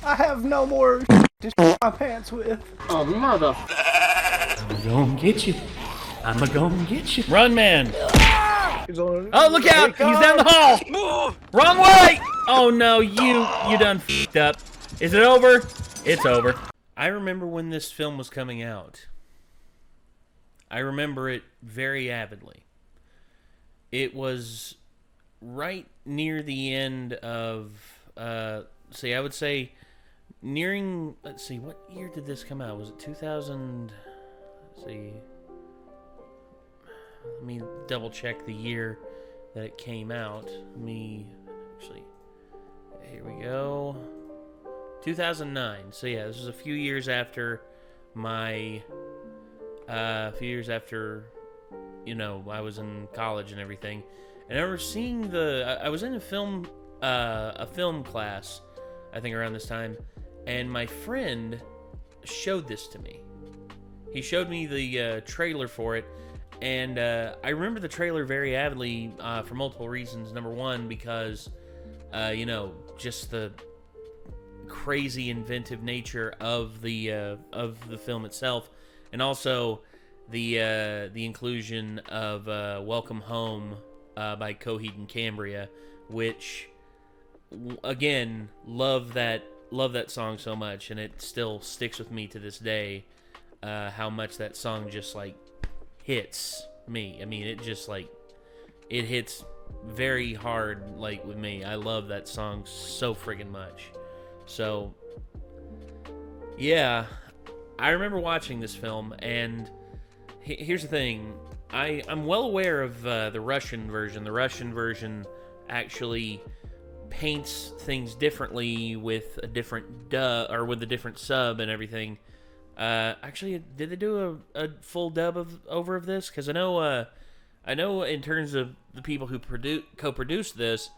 I have no more to my pants with. Oh, mother. I'm gonna get you. I'm gonna get you. Run, man. Oh, look out. He's down the hall. Wrong way. Oh, no. You done f***ed up. Is it over? It's over. I remember when this film was coming out. I remember it very avidly. It was right near the end of, I would say nearing, let's see, what year did this come out? Was it 2000? Let's see. Let me double check the year that it came out. Here we go. 2009. So yeah, this was a few years after I was in college and everything. And I remember seeing I was in a film class, I think around this time, and my friend showed this to me. He showed me the trailer for it, and I remember the trailer very avidly for multiple reasons. Number one, because, just the crazy inventive nature of the film itself, and also the inclusion of Welcome Home by Coheed and Cambria, which, again, love that song so much, and it still sticks with me to this day, how much that song just, like, hits me. I mean, it just, like, it hits very hard, like, with me. I love that song so friggin' much. So, yeah, I remember watching this film, and here's the thing. I'm well aware of the Russian version. The Russian version actually paints things differently with a different or with a different sub and everything. Actually, did they do a full dub of this? Because I know in terms of the people who co-produced this,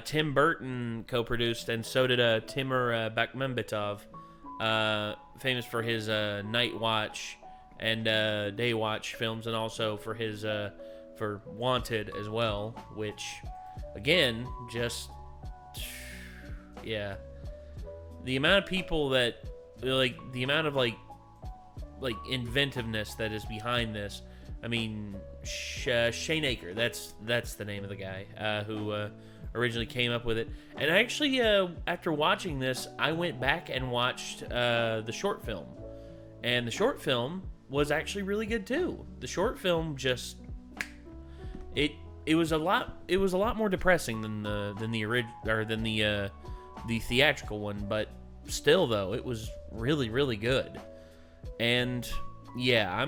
Tim Burton co-produced, and so did Timur Bekmambetov, famous for his Night Watch and Day Watch films, and also for his for Wanted as well, which, again, just, yeah, the amount of people that, like, the amount of like inventiveness that is behind this. I mean, Shane Aker, that's the name of the guy who originally came up with it. And actually, after watching this, I went back and watched the short film, and the short film was actually really good too. The short film just it was a lot more depressing than the theatrical one, but still though it was really, really good. And yeah,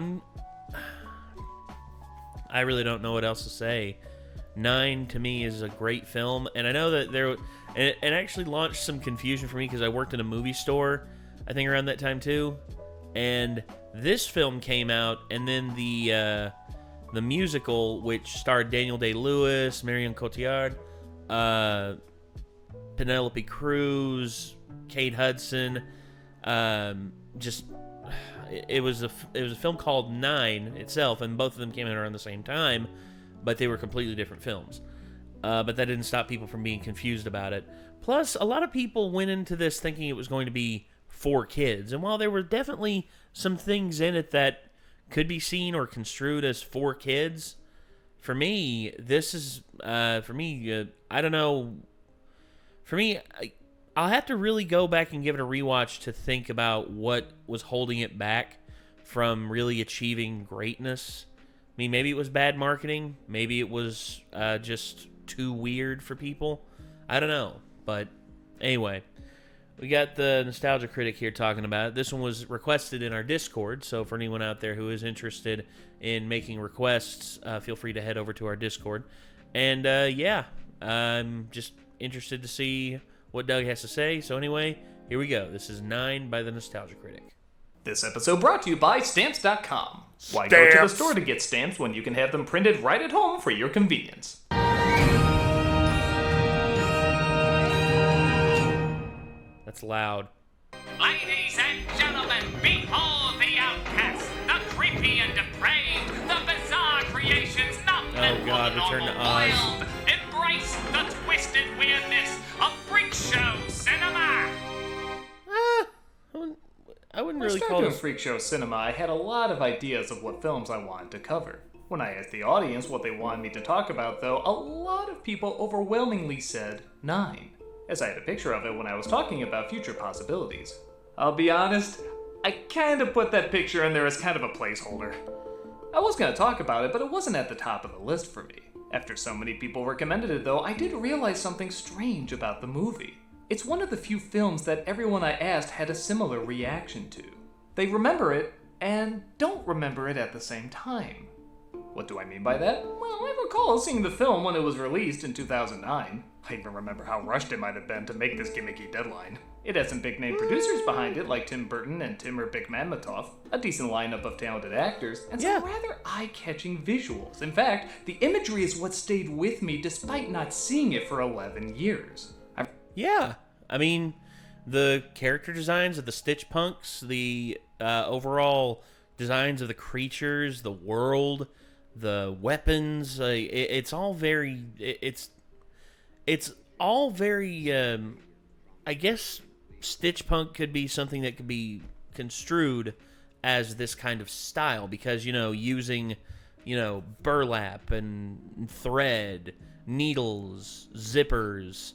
I really don't know what else to say. 9 to me is a great film, and I know that it actually launched some confusion for me because I worked in a movie store, I think around that time too, and this film came out, and then the musical, which starred Daniel Day-Lewis, Marion Cotillard, Penelope Cruz, Kate Hudson, it was a film called 9 itself, and both of them came out around the same time, but they were completely different films. But that didn't stop people from being confused about it. Plus, a lot of people went into this thinking it was going to be for kids, and while there were definitely some things in it that could be seen or construed as for kids, for me, this is, I don't know, for me, I'll have to really go back and give it a rewatch to think about what was holding it back from really achieving greatness. I mean, maybe it was bad marketing. Maybe it was just too weird for people. I don't know. But anyway, we got the Nostalgia Critic here talking about it. This one was requested in our Discord, so for anyone out there who is interested in making requests, feel free to head over to our Discord. And yeah, I'm just interested to see what Doug has to say. So anyway, here we go. This is 9 by the Nostalgia Critic. This episode brought to you by Stamps.com. Why go to the store to get stamps when you can have them printed right at home for your convenience? That's loud. Ladies and gentlemen, behold the outcast, the creepy and depraved, the bizarre creations not meant for the normal world. Embrace the twisted weirdness of freak show cinema. wouldn't When I really started call doing this. Freak Show Cinema, I had a lot of ideas of what films I wanted to cover. When I asked the audience what they wanted me to talk about, though, a lot of people overwhelmingly said 9, as I had a picture of it when I was talking about future possibilities. I'll be honest, I kinda put that picture in there as kind of a placeholder. I was gonna talk about it, but it wasn't at the top of the list for me. After so many people recommended it, though, I did realize something strange about the movie. It's one of the few films that everyone I asked had a similar reaction to. They remember it, and don't remember it at the same time. What do I mean by that? Well, I recall seeing the film when it was released in 2009. I even remember how rushed it might have been to make this gimmicky deadline. It had some big-name producers behind it, like Tim Burton and Timur Bekmambetov, a decent lineup of talented actors, and some rather eye-catching visuals. In fact, the imagery is what stayed with me despite not seeing it for 11 years. Yeah, I mean, the character designs of the Stitch Punks, the overall designs of the creatures, the world, the weapons, it's all very, it's all very, I guess Stitch Punk could be something that could be construed as this kind of style because, using, burlap and thread, needles, zippers,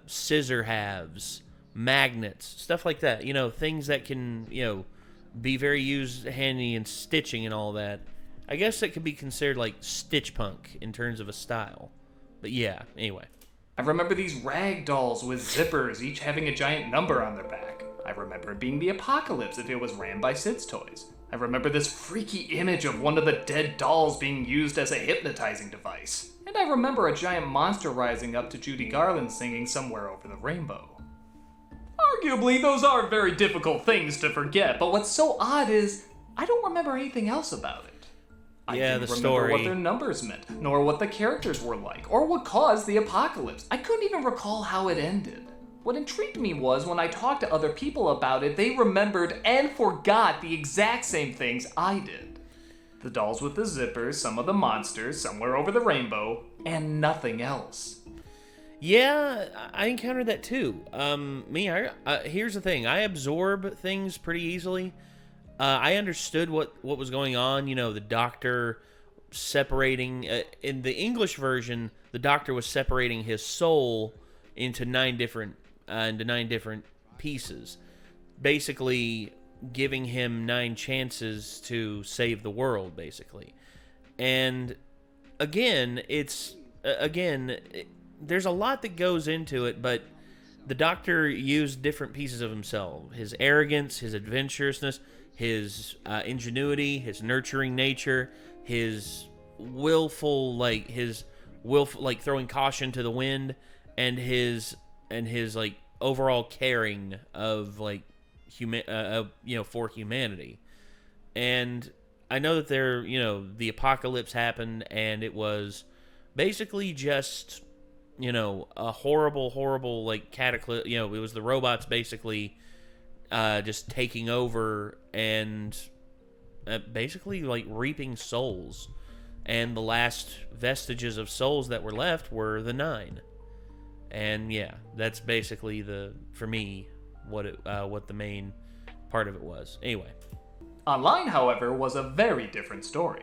scissor halves, magnets, stuff like that. Things that can, be very handy in stitching and all that. I guess it could be considered like Stitch Punk in terms of a style. But yeah, anyway. I remember these rag dolls with zippers, each having a giant number on their back. I remember it being the Apocalypse if it was ran by Sid's Toys. I remember this freaky image of one of the dead dolls being used as a hypnotizing device. And I remember a giant monster rising up to Judy Garland singing Somewhere Over the Rainbow. Arguably, those are very difficult things to forget, but what's so odd is I don't remember anything else about it. I didn't remember story. what their numbers meant, nor what the characters were like, or what caused the apocalypse. I couldn't even recall how it ended. What intrigued me was when I talked to other people about it, they remembered and forgot the exact same things I did. The dolls with the zippers, some of the monsters, Somewhere Over the Rainbow, and nothing else. Yeah, I encountered that too. Here's the thing. I absorb things pretty easily. I understood what was going on. The doctor separating... in the English version, the doctor was separating his soul into 9 different pieces. Basically giving him 9 chances to save the world, basically. And again, there's a lot that goes into it, but the doctor used different pieces of himself. His arrogance, his adventurousness, his ingenuity, his nurturing nature, his willful throwing caution to the wind, and his overall caring of for humanity. And I know that the apocalypse happened, and it was basically just a horrible cataclysm. It was the robots basically just taking over and basically reaping souls, and the last vestiges of souls that were left were the 9. And yeah, that's basically for me what the main part of it was. Anyway, Online, however, was a very different story.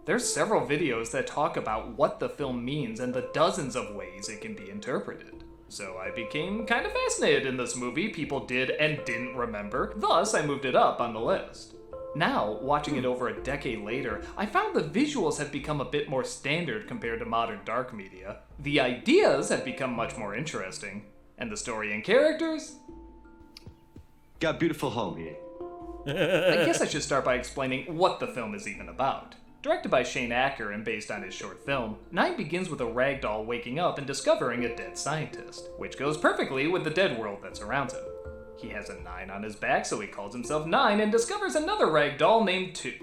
There's several videos that talk about what the film means and the dozens of ways it can be interpreted. So I became kind of fascinated in this movie people did and didn't remember, thus I moved it up on the list. Now, watching it over a decade later, I found the visuals have become a bit more standard compared to modern dark media, the ideas have become much more interesting, and the story and characters? Got a beautiful home here. I guess I should start by explaining what the film is even about. Directed by Shane Acker and based on his short film, 9 begins with a ragdoll waking up and discovering a dead scientist, which goes perfectly with the dead world that surrounds him. He has a 9 on his back, so he calls himself 9 and discovers another ragdoll named 2.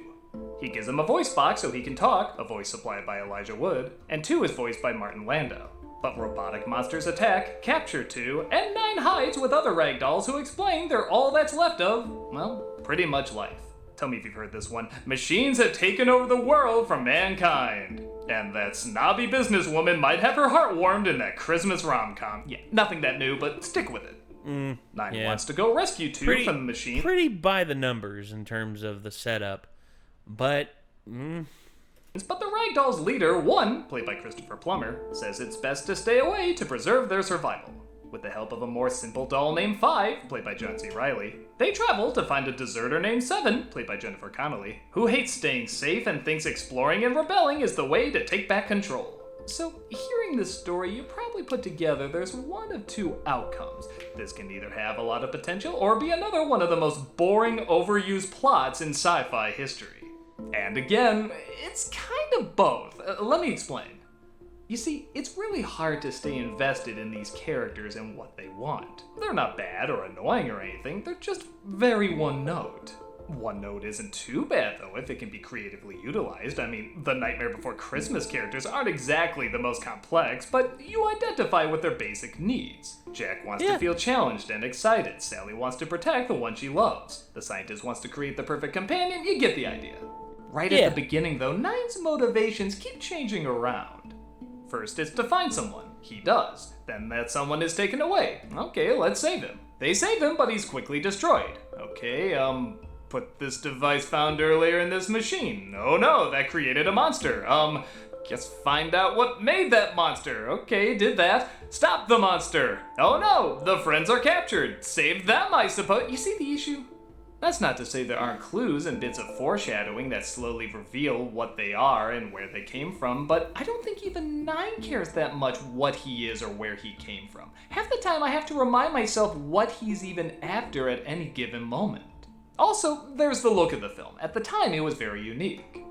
He gives him a voice box so he can talk, a voice supplied by Elijah Wood, and 2 is voiced by Martin Landau. But robotic monsters attack, capture 2, and 9 hides with other ragdolls who explain they're all that's left of, well, pretty much life. Tell me if you've heard this one. Machines have taken over the world from mankind. And that snobby businesswoman might have her heart warmed in that Christmas rom-com. Yeah, nothing that new, but stick with it. Nine yeah. wants to go rescue two from the machine. Pretty by the numbers in terms of the setup, but... But the Ragdoll's leader, 1, played by Christopher Plummer, says it's best to stay away to preserve their survival. With the help of a more simple doll named 5, played by John C. Reilly, they travel to find a deserter named 7, played by Jennifer Connelly, who hates staying safe and thinks exploring and rebelling is the way to take back control. So, hearing this story, you probably put together there's one of two outcomes. This can either have a lot of potential or be another one of the most boring, overused plots in sci-fi history. And again, it's kind of both. Let me explain. You see, it's really hard to stay invested in these characters and what they want. They're not bad or annoying or anything, they're just very one-note. One note isn't too bad, though, if it can be creatively utilized. I mean, the Nightmare Before Christmas characters aren't exactly the most complex, but you identify with their basic needs. Jack wants to feel challenged and excited. Sally wants to protect the one she loves. The scientist wants to create the perfect companion. You get the idea. Right at the beginning, though, Nine's motivations keep changing around. First, it's to find someone. He does. Then that someone is taken away. Okay, let's save him. They save him, but he's quickly destroyed. Okay, put this device found earlier in this machine. Oh no, that created a monster. Guess find out what made that monster. Okay, did that. Stop the monster. Oh no, the friends are captured. Save them, I suppose. You see the issue? That's not to say there aren't clues and bits of foreshadowing that slowly reveal what they are and where they came from, but I don't think even 9 cares that much what he is or where he came from. Half the time I have to remind myself what he's even after at any given moment. Also, there's the look of the film. At the time, it was very unique.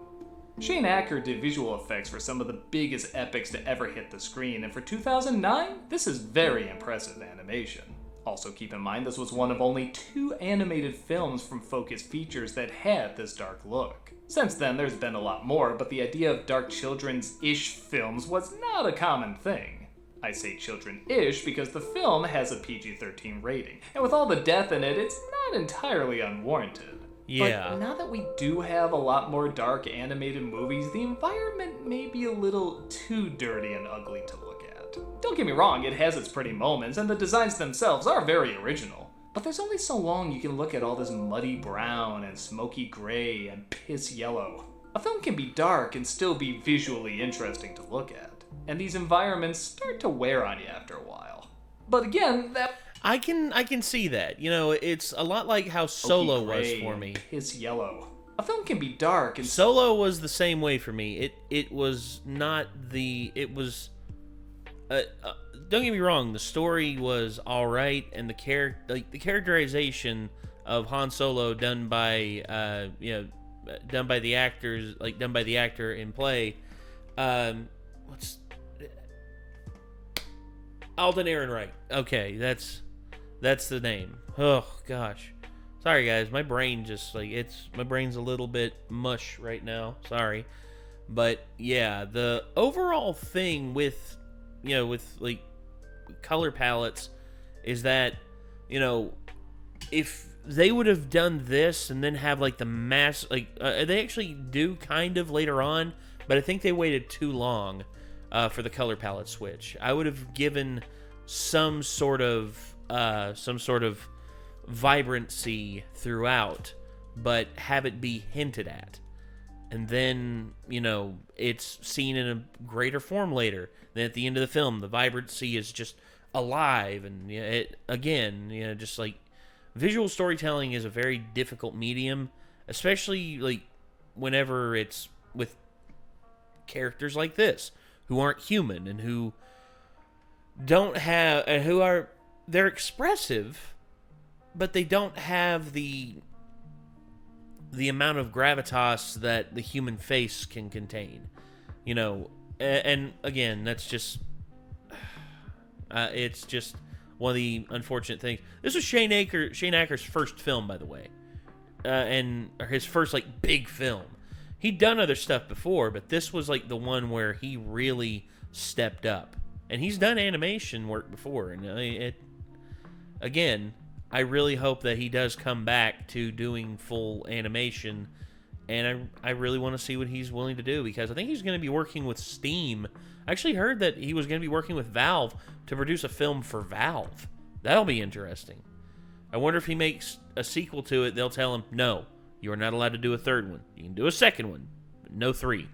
Shane Acker did visual effects for some of the biggest epics to ever hit the screen, and for 2009, this is very impressive animation. Also keep in mind this was one of only 2 animated films from Focus Features that had this dark look. Since then, there's been a lot more, but the idea of dark children's-ish films was not a common thing. I say children-ish because the film has a PG-13 rating, and with all the death in it, it's not entirely unwarranted. Yeah. But now that we do have a lot more dark animated movies, the environment may be a little too dirty and ugly to look at. Don't get me wrong, it has its pretty moments, and the designs themselves are very original. But there's only so long you can look at all this muddy brown and smoky gray and piss yellow. A film can be dark and still be visually interesting to look at. And these environments start to wear on you after a while. But again, that... I can see that. You know, it's a lot like how Solo was for me. Piss yellow. A film can be dark and... Solo was the same way for me. It was not the... It was... don't get me wrong, the story was alright, and the characterization of Han Solo done by the actors, done by the actor in play, Alden Ehrenreich. Okay, that's the name. Oh gosh, sorry guys, my brain just my brain's a little bit mush right now. Sorry, but yeah, the overall thing with color palettes is that, if they would have done this and then have the mass, they actually do kind of later on, but I think they waited too long for the color palette switch. I would have given some sort of vibrancy throughout, but have it be hinted at, and then it's seen in a greater form later. Then at the end of the film, the vibrancy is just alive, and visual storytelling is a very difficult medium, especially whenever it's with characters like this who aren't human and who don't have, and they're expressive, but they don't have the amount of gravitas that the human face can contain, and again, that's just it's just one of the unfortunate things. This was Shane Acker's first film, by the way, and his first big film. He'd done other stuff before, but this was the one where he really stepped up. And he's done animation work before, and again, I really hope that he does come back to doing full animation, and I really want to see what he's willing to do, because I think he's going to be working with Steam. I actually heard that he was going to be working with Valve to produce a film for Valve, That'll be interesting. I wonder if he makes a sequel to it, they'll tell him, no, you are not allowed to do a third one. You can do a second one, but no 3.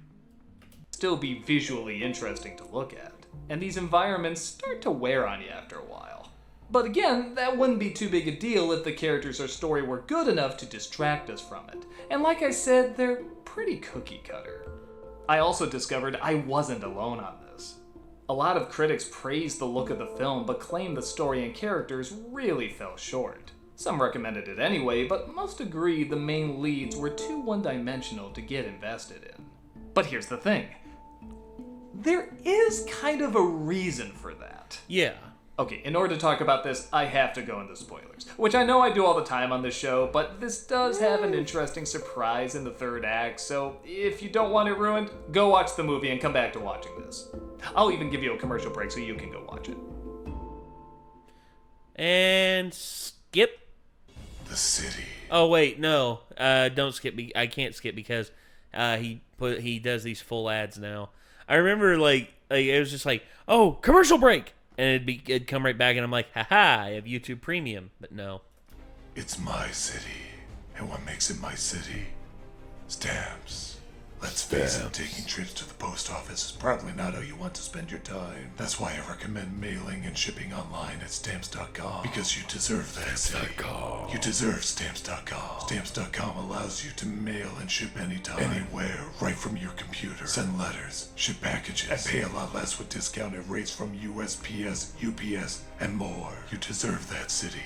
Still be visually interesting to look at, and these environments start to wear on you after a while. But again, that wouldn't be too big a deal if the characters or story were good enough to distract us from it. And like I said, they're pretty cookie cutter. I also discovered I wasn't alone on this. A lot of critics praised the look of the film, but claimed the story and characters really fell short. Some recommended it anyway, but most agreed the main leads were too one-dimensional to get invested in. But here's the thing. There is kind of a reason for that. Yeah. Okay, in order to talk about this, I have to go into spoilers, which I know I do all the time on this show, but this does have an interesting surprise in the third act, so if you don't want it ruined, go watch the movie and come back to watching this. I'll even give you a commercial break so you can go watch it. And skip. The city. Oh wait, no. Don't skip me. I can't skip because he does these full ads now. I remember like it was just like, oh, commercial break. And it'd come right back, and I'm like, haha, I have YouTube Premium. But no. It's my city. And what makes it my city? Stamps. Let's face it, taking trips to the post office is probably not how you want to spend your time. That's why I recommend mailing and shipping online at Stamps.com. Because you deserve that city. You deserve Stamps.com. Stamps.com allows you to mail and ship anytime, anywhere, right from your computer. Send letters, ship packages, and pay a lot less with discounted rates from USPS, UPS, and more. You deserve that city.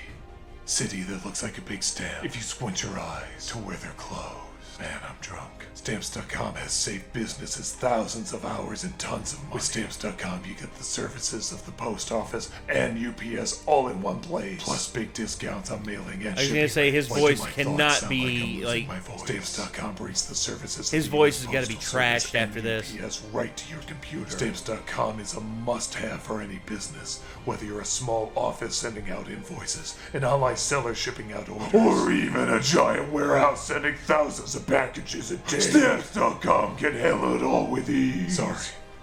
City that looks like a big stamp if you squint your eyes to where they're closed. Man, I'm drunk. Stamps.com has saved businesses thousands of hours and tons of money. With Stamps.com, you get the services of the post office and UPS all in one place. Plus big discounts on mailing and shipping. I was going to say, his voice cannot be, like... Stamps.com brings the services... His voice has got to be trashed after this. UPS right to your computer. Stamps.com is a must-have for any business. Whether you're a small office sending out invoices, an online seller shipping out orders, or even a giant warehouse sending thousands of packages a day. Stamps.com can handle it all with ease. Sorry,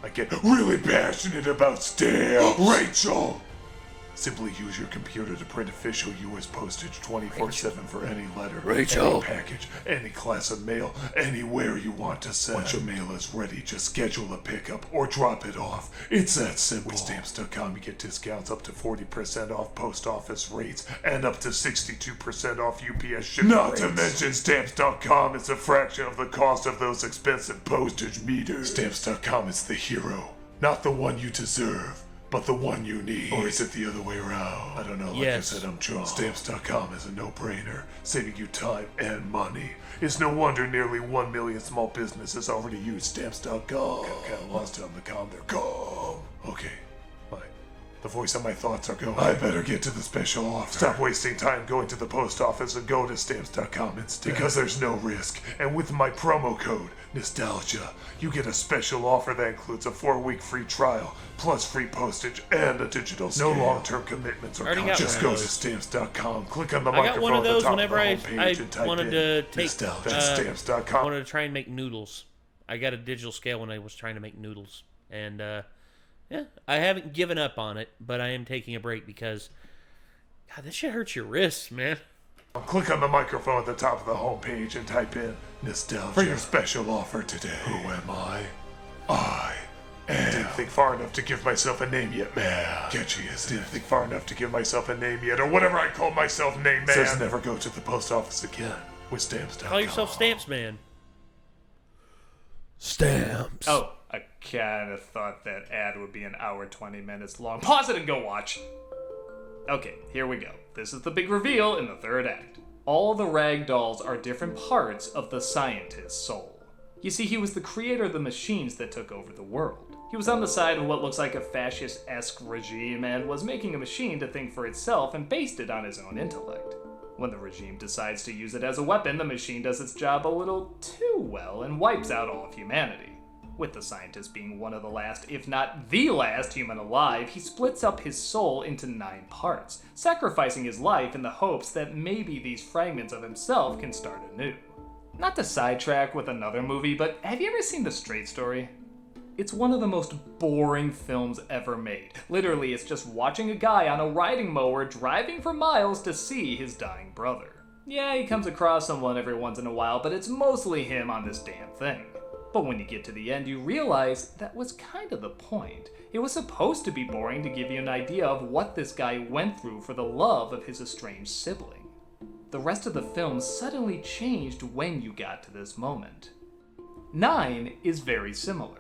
I get really passionate about stamps. Rachel! Simply use your computer to print official U.S. postage 24/7 for any letter, any package, any class of mail, anywhere you want to send. Once your mail is ready, just schedule a pickup or drop it off. It's that simple. With Stamps.com, you get discounts up to 40% off post office rates and up to 62% off UPS shipping rates. Not to mention, Stamps.com is a fraction of the cost of those expensive postage meters. Stamps.com is the hero, not the one you deserve, but the one you need. Or is it the other way around? I don't know, like I said, I'm drunk. Stamps.com is a no-brainer, saving you time and money. It's no wonder nearly 1 million small businesses already use Stamps.com. Kind of lost it on the com there. Calm. Okay, fine. The voice of my thoughts are going. I better get to the special offer. Stop wasting time going to the post office and go to Stamps.com instead. Because there's no risk. And with my promo code, Nostalgia, you get a special offer that includes a 4-week free trial, plus free postage and a digital scale. No long-term commitments or contracts. Just go to Stamps.com, click on the microphone at the top of the homepage and type wanted to take Stamps.com. I wanted to try and make noodles. I got a digital scale when I was trying to make noodles. And, yeah, I haven't given up on it, but I am taking a break because, God, this shit hurts your wrists, man. Click on the microphone at the top of the homepage and type in Nostalgia for your special offer today. Who am I? I didn't think far enough to give myself a name yet, man. Catchy, isn't it? Didn't think far enough to give myself a name yet, or whatever I call myself, name man. Says never go to the post office again with Stamps.com. Call yourself Stamps Man. Stamps. Oh, I kind of thought that ad would be an hour 20 minutes long. Pause it and go watch. Okay, here we go. This is the big reveal in the third act. All the rag dolls are different parts of the scientist's soul. You see, he was the creator of the machines that took over the world. He was on the side of what looks like a fascist-esque regime and was making a machine to think for itself and based it on his own intellect. When the regime decides to use it as a weapon, the machine does its job a little too well and wipes out all of humanity. With the scientist being one of the last, if not the last human alive, he splits up his soul into 9 parts, sacrificing his life in the hopes that maybe these fragments of himself can start anew. Not to sidetrack with another movie, but have you ever seen The Straight Story? It's one of the most boring films ever made. Literally, it's just watching a guy on a riding mower driving for miles to see his dying brother. Yeah, he comes across someone every once in a while, but it's mostly him on this damn thing. But when you get to the end, you realize that was kind of the point. It was supposed to be boring to give you an idea of what this guy went through for the love of his estranged sibling. The rest of the film suddenly changed when you got to this moment. 9 is very similar.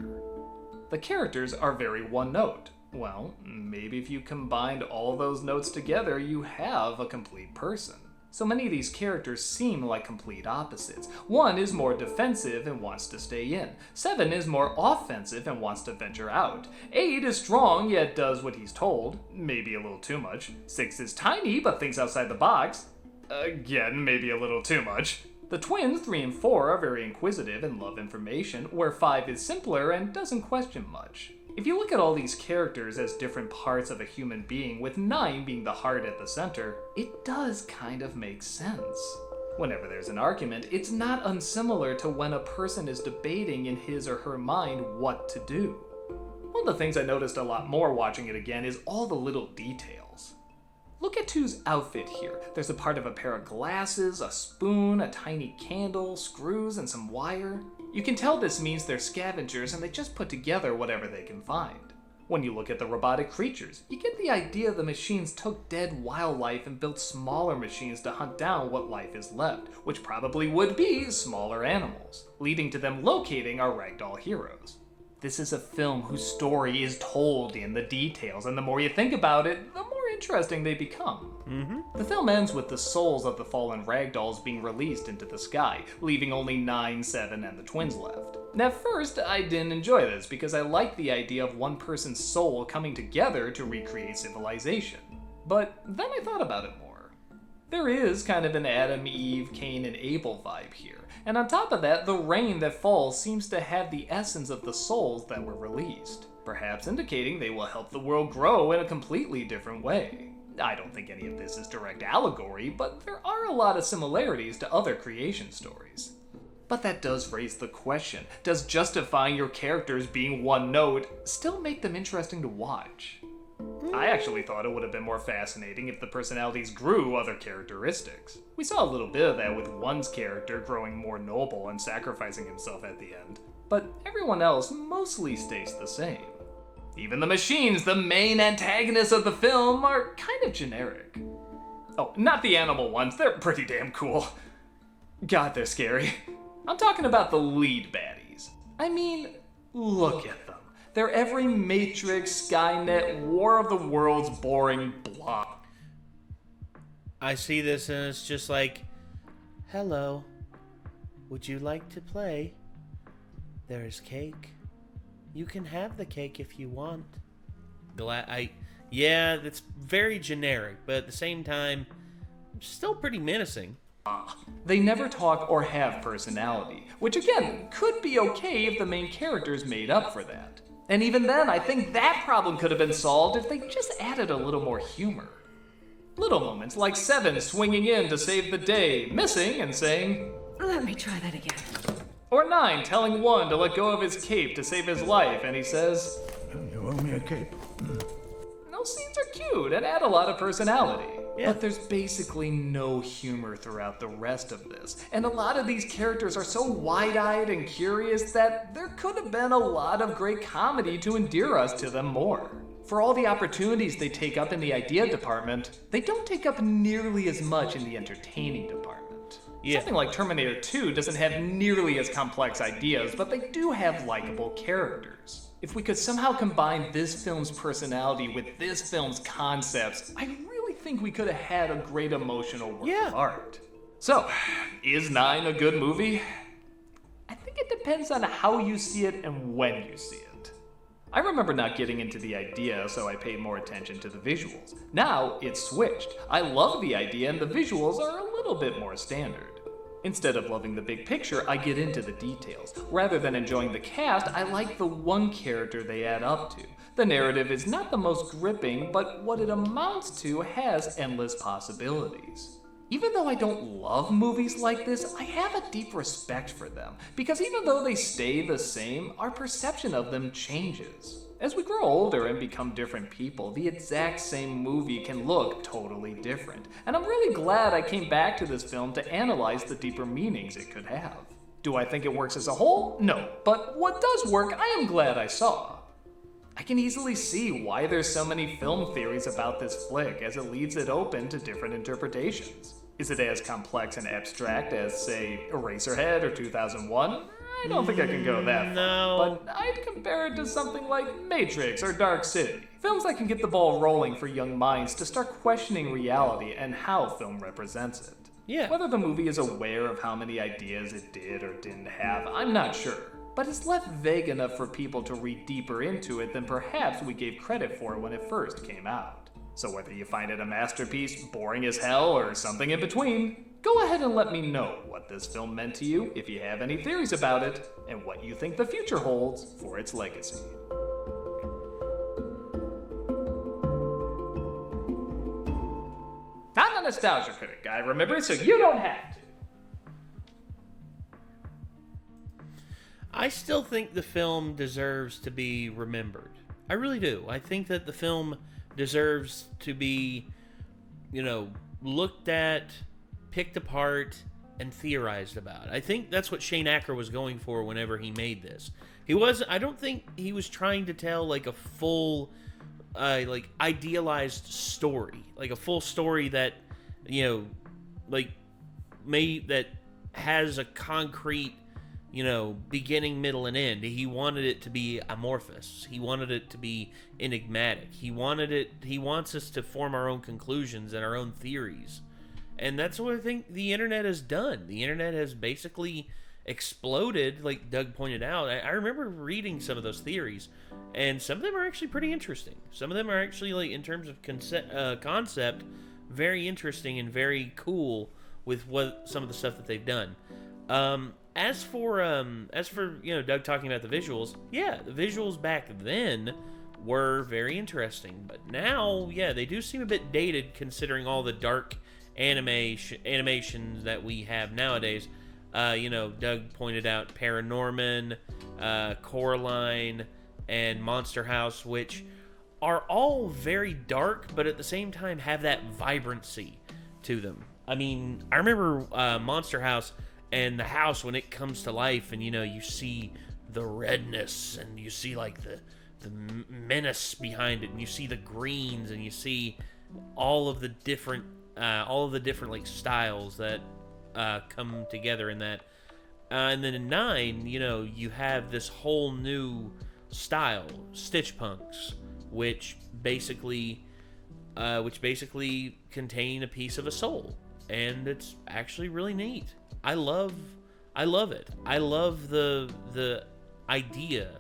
The characters are very one note. Well, maybe if you combined all those notes together, you have a complete person. So many of these characters seem like complete opposites. 1 is more defensive and wants to stay in. 7 is more offensive and wants to venture out. 8 is strong yet does what he's told, maybe a little too much. 6 is tiny but thinks outside the box. Again, maybe a little too much. The twins, 3 and 4, are very inquisitive and love information, where 5 is simpler and doesn't question much. If you look at all these characters as different parts of a human being, with 9 being the heart at the center, it does kind of make sense. Whenever there's an argument, it's not unsimilar to when a person is debating in his or her mind what to do. One of the things I noticed a lot more watching it again is all the little details. Look at 2's outfit here. There's a part of a pair of glasses, a spoon, a tiny candle, screws, and some wire. You can tell this means they're scavengers and they just put together whatever they can find. When you look at the robotic creatures, you get the idea the machines took dead wildlife and built smaller machines to hunt down what life is left, which probably would be smaller animals, leading to them locating our ragdoll heroes. This is a film whose story is told in the details, and the more you think about it, the more interesting they become. The film ends with the souls of the fallen ragdolls being released into the sky, leaving only 9, 7, and the twins left. And at first, I didn't enjoy this because I liked the idea of one person's soul coming together to recreate civilization. But then I thought about it more. There is kind of an Adam, Eve, Cain, and Abel vibe here. And on top of that, the rain that falls seems to have the essence of the souls that were released, perhaps indicating they will help the world grow in a completely different way. I don't think any of this is direct allegory, but there are a lot of similarities to other creation stories. But that does raise the question, does justifying your characters being one note still make them interesting to watch? I actually thought it would have been more fascinating if the personalities grew other characteristics. We saw a little bit of that with one's character growing more noble and sacrificing himself at the end, but everyone else mostly stays the same. Even the machines, the main antagonists of the film, are kind of generic. Oh, not the animal ones, they're pretty damn cool. God, they're scary. I'm talking about the lead baddies. I mean, look at them. They're every Matrix, Skynet, War of the Worlds boring blob. I see this and it's just like, hello, would you like to play? There's cake. You can have the cake if you want. Yeah, that's very generic, but at the same time, still pretty menacing. They never talk or have personality, which again, could be okay if the main characters made up for that. And even then, I think that problem could have been solved if they just added a little more humor. Little moments like 7 swinging in to save the day, missing and saying, Let me try that again. Or 9 telling 1 to let go of his cape to save his life, and he says, You owe me a cape. Those scenes are cute and add a lot of personality. Yeah. But there's basically no humor throughout the rest of this. And a lot of these characters are so wide-eyed and curious that there could have been a lot of great comedy to endear us to them more. For all the opportunities they take up in the idea department, they don't take up nearly as much in the entertaining department. Yeah. Something like Terminator 2 doesn't have nearly as complex ideas, but they do have likable characters. If we could somehow combine this film's personality with this film's concepts, I really think we could have had a great emotional work of art. So, is 9 a good movie? I think it depends on how you see it and when you see it. I remember not getting into the idea, so I paid more attention to the visuals. Now, it's switched. I love the idea and the visuals are a little bit more standard. Instead of loving the big picture, I get into the details. Rather than enjoying the cast, I like the one character they add up to. The narrative is not the most gripping, but what it amounts to has endless possibilities. Even though I don't love movies like this, I have a deep respect for them, because even though they stay the same, our perception of them changes. As we grow older and become different people, the exact same movie can look totally different, and I'm really glad I came back to this film to analyze the deeper meanings it could have. Do I think it works as a whole? No, but what does work, I am glad I saw. I can easily see why there's so many film theories about this flick, as it leaves it open to different interpretations. Is it as complex and abstract as, say, Eraserhead or 2001? I don't think I can go that far. No. But I'd compare it to something like Matrix or Dark City. Films that can get the ball rolling for young minds to start questioning reality and how film represents it. Yeah. Whether the movie is aware of how many ideas it did or didn't have, I'm not sure. But it's left vague enough for people to read deeper into it than perhaps we gave credit for when it first came out. So whether you find it a masterpiece, boring as hell, or something in between, go ahead and let me know what this film meant to you, if you have any theories about it, and what you think the future holds for its legacy. I'm a nostalgia critic, I remember, so you don't have to. I still think the film deserves to be remembered. I really do. I think that the film deserves to be, looked at, picked apart, and theorized about. I think that's what Shane Acker was going for whenever he made this. I don't think he was trying to tell like a full, idealized story. Like a full story that, that has a concrete, beginning, middle, and end. He wanted it to be amorphous. He wanted it to be enigmatic. He wants us to form our own conclusions and our own theories. And that's what I think the internet has done. The internet has basically exploded, like Doug pointed out. I remember reading some of those theories, and some of them are actually pretty interesting. Some of them are actually, like, in terms of concept, very interesting and very cool with some of the stuff that they've done. As for Doug talking about the visuals, yeah, the visuals back then were very interesting, but now, yeah, they do seem a bit dated considering all the dark animations that we have nowadays. Doug pointed out Paranorman, Coraline, and Monster House, which are all very dark, but at the same time have that vibrancy to them. I mean, I remember Monster House and the house when it comes to life, and you see the redness, and you see like the menace behind it, and you see the greens, and you see all of the different like styles that come together in that. And then in 9, you have this whole new style, Stitch Punks, which basically contain a piece of a soul, and it's actually really neat. I love it. I love the idea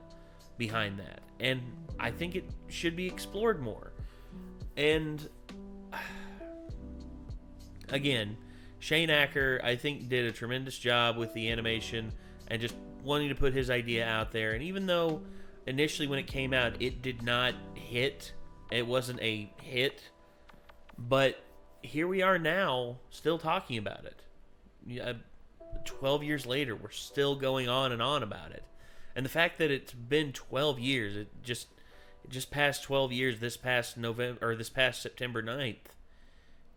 behind that, and I think it should be explored more. And again, Shane Acker, I think, did a tremendous job with the animation and just wanting to put his idea out there. And even though initially when it came out, it did not hit, it wasn't a hit, but here we are now still talking about it. 12 years later, we're still going on and on about it. And the fact that it's been 12 years, it just passed 12 years this past September 9th.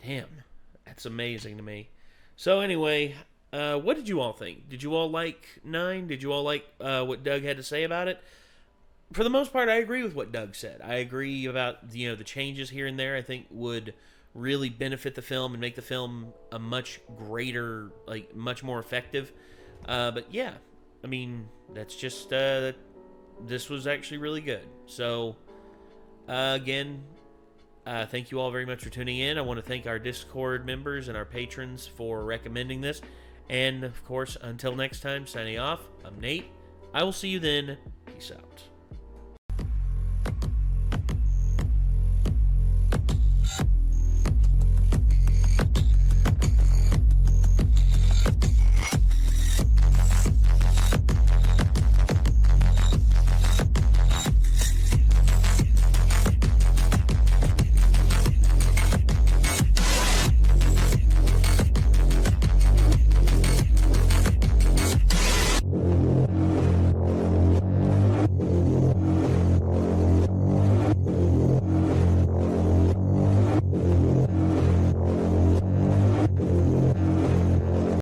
Damn, that's amazing to me. So anyway, what did you all think? Did you all like 9? Did you all like what Doug had to say about it? For the most part, I agree with what Doug said. I agree about the changes here and there. I think would really benefit the film and make the film a much greater, much more effective. But yeah, I mean, that's just this was actually really good. So again, thank you all very much for tuning in. I want to thank our Discord members and our patrons for recommending this. And of course, until next time, signing off, I'm Nate. I will see you then. Peace out.